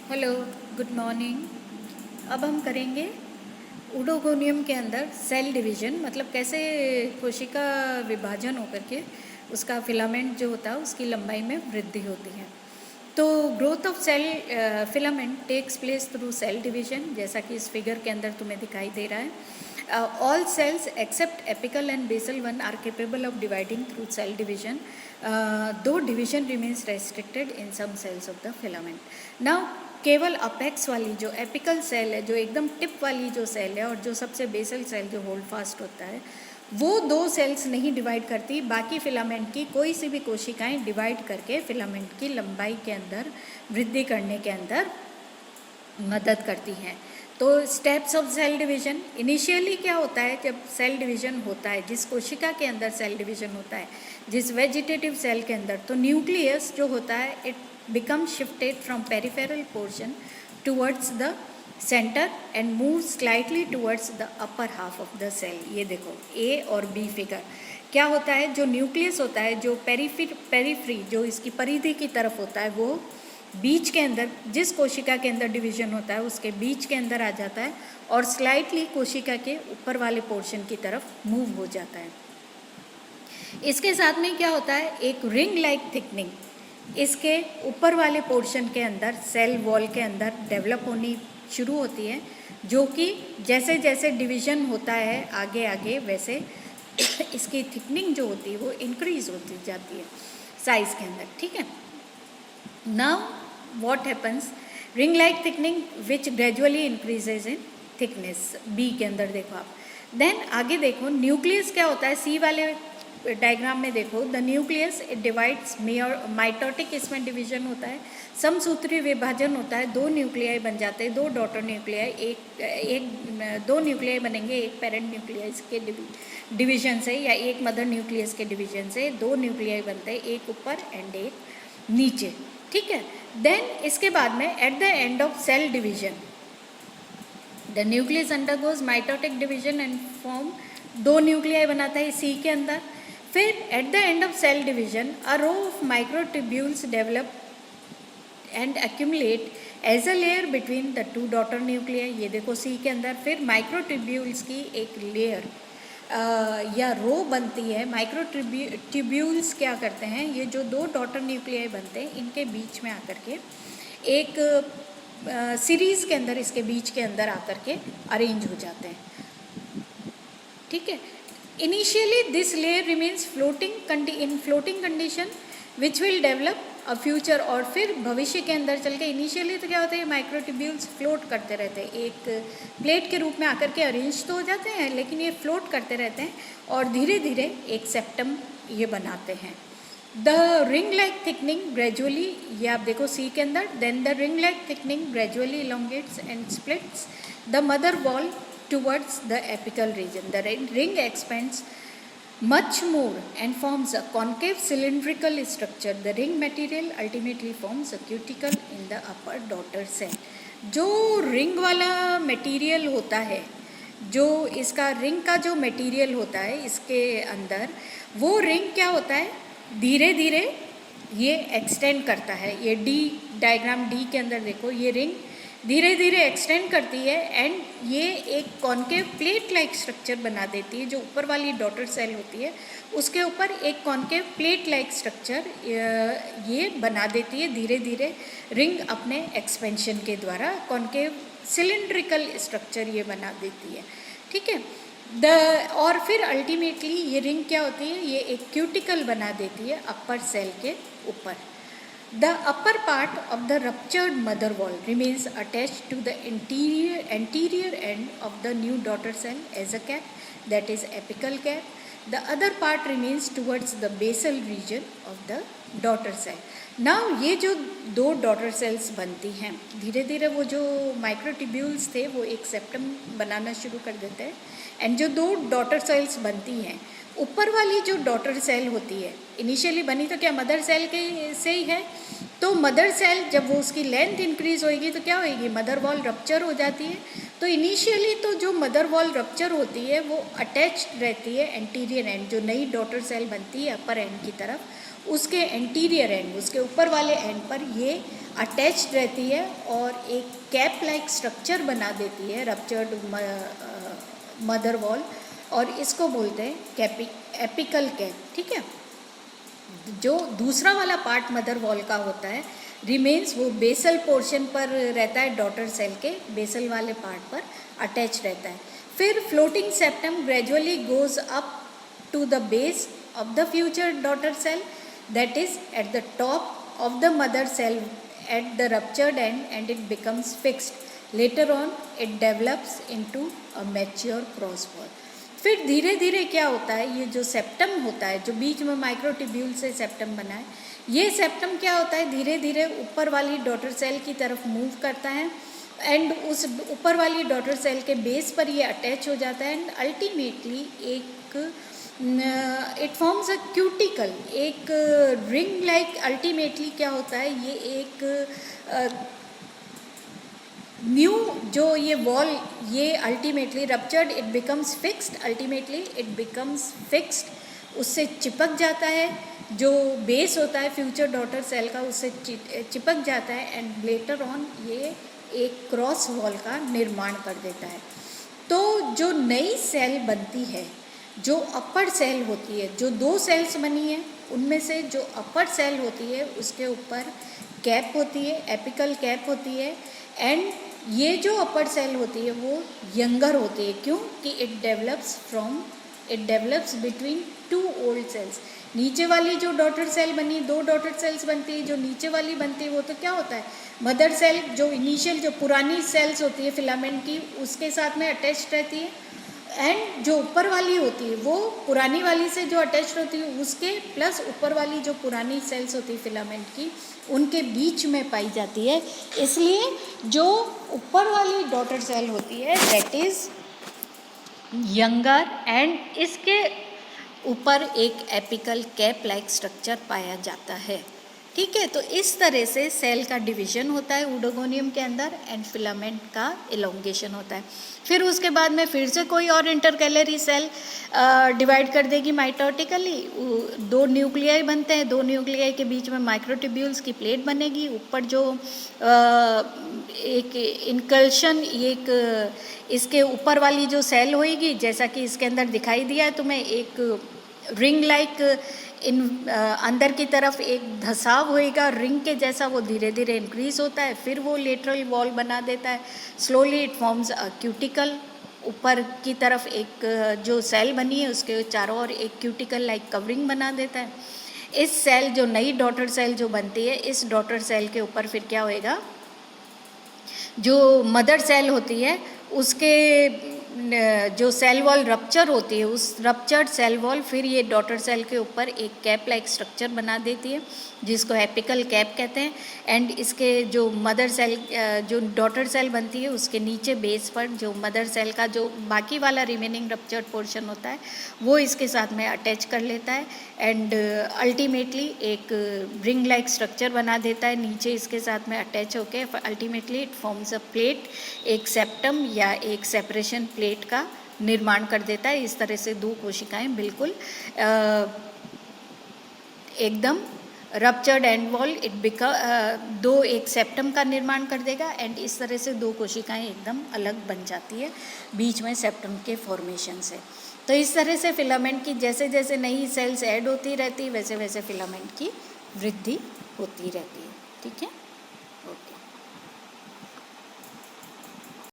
Hello, good morning. अब हम करेंगे ऊडोगोनियम के अंदर सेल डिवीजन, मतलब कैसे कोशिका विभाजन होकर के उसका फिलामेंट जो होता है उसकी लंबाई में वृद्धि होती है। तो growth of cell filament takes place through cell division, जैसा कि इस फिगर के अंदर तुम्हें दिखाई दे रहा है। All cells except apical and basal one are capable of dividing through cell division, दो division remains restricted in some cells of the filament. Now केवल अपेक्स वाली जो एपिकल सेल है, जो एकदम टिप वाली जो सेल है, और जो सबसे बेसल सेल जो होल्ड फास्ट होता है, वो दो सेल्स नहीं डिवाइड करती। बाकी फिलामेंट की कोई सी भी कोशिकाएं डिवाइड करके फिलामेंट की लंबाई के अंदर वृद्धि करने के अंदर मदद करती हैं। तो steps of cell division, initially क्या होता है जब सेल डिवीजन होता है, जिस कोशिका के अंदर सेल डिवीजन होता है, जिस वेजिटेटिव सेल के अंदर, तो न्यूक्लियस जो होता है it become shifted from peripheral portion towards the centre and move slightly towards the upper half of the cell. ये देखो ए और बी फिगर। क्या होता है, जो न्यूक्लियस होता है, जो पेरीफ्री जो इसकी परिधि की तरफ होता है, वो बीच के अंदर, जिस कोशिका के अंदर डिवीजन होता है उसके बीच के अंदर आ जाता है और स्लाइटली कोशिका के ऊपर वाले पोर्शन की तरफ मूव हो जाता है। इसके साथ में क्या होता है, एक रिंग लाइक थिकनिंग इसके ऊपर वाले पोर्शन के अंदर सेल वॉल के अंदर डेवलप होनी शुरू होती है, जो कि जैसे जैसे डिवीजन होता है आगे आगे वैसे इसकी थिकनिंग जो होती है वो इंक्रीज होती जाती है साइज के अंदर। ठीक है। Now what happens, ring like thickening which gradually increases in thickness, B के अंदर देखो आप। देन आगे देखो न्यूक्लियस क्या होता है, सी वाले डायग्राम में देखो, the nucleus it divides mitotic, इसमें डिवीजन होता है, समसूत्री विभाजन होता है, दो न्यूक्लियाई बन जाते हैं, दो डॉटर न्यूक्लियाई, दो न्यूक्लियाई बनेंगे एक पेरेंट न्यूक्लियस के डिवीजन से, या एक मदर न्यूक्लियस के डिवीजन से दो न्यूक्लियाई बनते हैं, एक ऊपर एंड एक नीचे। ठीक है। देन इसके बाद में at the end of cell division the nucleus undergoes mitotic division and form, दो न्यूक्लियाई बनाता है सी के अंदर। फिर at the end of cell division a row of microtubules develop and accumulate as a layer between the two daughter nuclei. ये देखो C के अंदर फिर माइक्रोट्यूब्यूल्स की एक लेयर या रो बनती है। माइक्रोट्यूब्यूल्स क्या करते हैं, ये जो दो डॉटर न्यूक्लियाई बनते हैं इनके बीच में आकर के एक सीरीज के अंदर, इसके बीच के अंदर आकर के अरेंज हो जाते हैं। ठीक है। Initially this layer remains floating in floating condition which will develop a future, और फिर भविष्य के अंदर चल के इनिशियली तो क्या होता है, माइक्रोट्यूब्यूल्स फ्लोट करते रहते हैं, एक प्लेट के रूप में आकर के अरेंज तो हो जाते हैं, लेकिन ये फ्लोट करते रहते हैं और धीरे धीरे एक सेप्टम ये बनाते हैं। The ring like thickening gradually, ये आप देखो सी के अंदर, then the ring like thickening gradually elongates and splits the mother wall towards the apical region. The ring expands much more and forms a concave cylindrical structure. The ring material ultimately forms a cuticle in the upper daughter cell. जो ring वाला material होता है, जो इसका ring का जो material होता है इसके अंदर, वो रिंग क्या होता है, धीरे धीरे ये एक्सटेंड करता है। ये डी डायग्राम डी के अंदर देखो, ये रिंग धीरे धीरे एक्सटेंड करती है एंड ये एक कॉन्केव प्लेट लाइक स्ट्रक्चर बना देती है। जो ऊपर वाली डॉटर सेल होती है उसके ऊपर एक कॉन्केव प्लेट लाइक स्ट्रक्चर ये बना देती है धीरे धीरे रिंग अपने एक्सपेंशन के द्वारा, कॉन्केव सिलिंड्रिकल स्ट्रक्चर ये बना देती है। ठीक है। और फिर अल्टीमेटली ये रिंग क्या होती है, ये एक क्यूटिकल बना देती है अपर सेल के ऊपर। The upper part of the ruptured mother wall remains attached to the anterior end of the new daughter cell as a cap, that is apical cap. The other part remains towards the basal region of the daughter cell. Now ये जो दो daughter cells बनती हैं, धीरे धीरे वो जो microtubules थे वो एक सेप्टम बनाना शुरू कर देते हैं एंड जो दो डॉटर सेल्स बनती हैं, ऊपर वाली जो डॉटर सेल होती है इनिशियली बनी तो क्या मदर सेल के से ही है, तो मदर सेल जब वो उसकी लेंथ इंक्रीज होएगी तो क्या होएगी, मदर वॉल रप्चर हो जाती है। तो इनिशियली तो जो मदर वॉल रप्चर होती है वो अटैच्ड रहती है एंटीरियर एंड, जो नई डॉटर सेल बनती है अपर एंड की तरफ, उसके एंटीरियर एंड, उसके ऊपर वाले एंड पर ये अटैच्ड रहती है और एक कैप लाइक स्ट्रक्चर बना देती है, रप्चर्ड मदर वॉल, और इसको बोलते हैं एपिकल कैप। ठीक है, जो दूसरा वाला पार्ट मदर वॉल का होता है रिमेन्स, वो बेसल पोर्शन पर रहता है, डॉटर सेल के बेसल वाले पार्ट पर अटैच रहता है। फिर floating septum gradually goes up to the base of the future daughter cell, that is at the top of the mother cell at the ruptured end, and it becomes fixed. Later on it develops into a mature cross wall. फिर धीरे धीरे क्या होता है, ये जो septum होता है, जो बीच में माइक्रोट्यूब्यूल से सेप्टम बना है, ये सेप्टम क्या होता है, धीरे धीरे ऊपर वाली डॉटर सेल की तरफ मूव करता है, एंड उस ऊपर वाली डॉटर सेल के बेस पर ये अटैच हो जाता है, एंड अल्टीमेटली एक इट फॉर्म्स अ क्यूटिकल, एक रिंग लाइक। अल्टीमेटली क्या होता है, ये एक न्यू जो ये वॉल, ये ultimately ruptured, it becomes fixed, ultimately it becomes fixed, उससे चिपक जाता है, जो बेस होता है फ्यूचर डॉटर सेल का उससे चिपक जाता है, एंड लेटर ऑन ये एक क्रॉस वॉल का निर्माण कर देता है। तो जो नई सेल बनती है, जो अपर सेल होती है, जो 2 सेल्स बनी है उनमें से जो अपर सेल होती है उसके ऊपर कैप होती है, एपिकल कैप होती है, एंड ये जो अपर सेल होती है वो यंगर होती है। क्यों कि it develops between 2 old cells. नीचे वाली जो डॉटर सेल बनी, 2 डॉटर सेल्स बनती है, जो नीचे वाली बनती है वो तो क्या होता है, मदर सेल जो इनिशियल जो पुरानी सेल्स होती है फिलामेंट की, उसके साथ में अटैच्ड रहती है, एंड जो ऊपर वाली होती है वो पुरानी वाली से जो अटैच होती है उसके प्लस ऊपर वाली जो पुरानी सेल्स होती है फिलामेंट की, उनके बीच में पाई जाती है। इसलिए जो ऊपर वाली डॉटर सेल होती है दैट इज यंगर, एंड इसके ऊपर एक एपिकल कैप लाइक स्ट्रक्चर पाया जाता है। ठीक है, तो इस तरह से सेल का डिवीजन होता है ऊडोगोनियम के अंदर, एंड फिलामेंट का इलोंगेशन होता है। फिर उसके बाद में फिर से कोई और इंटरकैलरी सेल डिवाइड कर देगी माइटोटिकली, 2 न्यूक्लियाई बनते हैं, 2 न्यूक्लियाई के बीच में माइक्रोट्यूब्यूल्स की प्लेट बनेगी, ऊपर जो एक इनकल्शन, एक इसके ऊपर वाली जो सेल होएगी, जैसा कि इसके अंदर दिखाई दिया है तुम्हें, एक रिंग लाइक अंदर की तरफ एक धसाव होएगा रिंग के जैसा, वो धीरे धीरे इंक्रीज होता है, फिर वो लेटरल वॉल बना देता है, slowly it forms a cuticle. ऊपर की तरफ एक जो सेल बनी है उसके चारों ओर एक क्यूटिकल लाइक कवरिंग बना देता है। इस सेल जो नई डॉटर सेल जो बनती है, इस डॉटर सेल के ऊपर फिर क्या होएगा, जो मदर सेल होती है उसके जो सेल वॉल रप्चर होती है, उस रप्चर्ड सेल वॉल फिर ये डॉटर सेल के ऊपर एक कैप लाइक स्ट्रक्चर बना देती है जिसको एपिकल कैप कहते हैं, एंड इसके जो मदर सेल जो डॉटर सेल बनती है उसके नीचे बेस पर जो मदर सेल का जो बाकी वाला रिमेनिंग रप्चर्ड पोर्शन होता है वो इसके साथ में अटैच कर लेता है, एंड अल्टीमेटली एक रिंग लाइक स्ट्रक्चर बना देता है नीचे इसके साथ में अटैच होके, ultimately it forms a plate, एक सेप्टम या एक सेपरेशन प्लेट का निर्माण कर देता है। इस तरह से 2 कोशिकाएं बिल्कुल एकदम ruptured and wall it become एक सेप्टम का निर्माण कर देगा, एंड इस तरह से 2 कोशिकाएं एकदम अलग बन जाती है बीच में सेप्टम के फॉर्मेशन से। तो इस तरह से फिलामेंट की जैसे जैसे नई सेल्स ऐड होती रहती वैसे वैसे फिलामेंट की वृद्धि होती रहती है। ठीक है, ओके।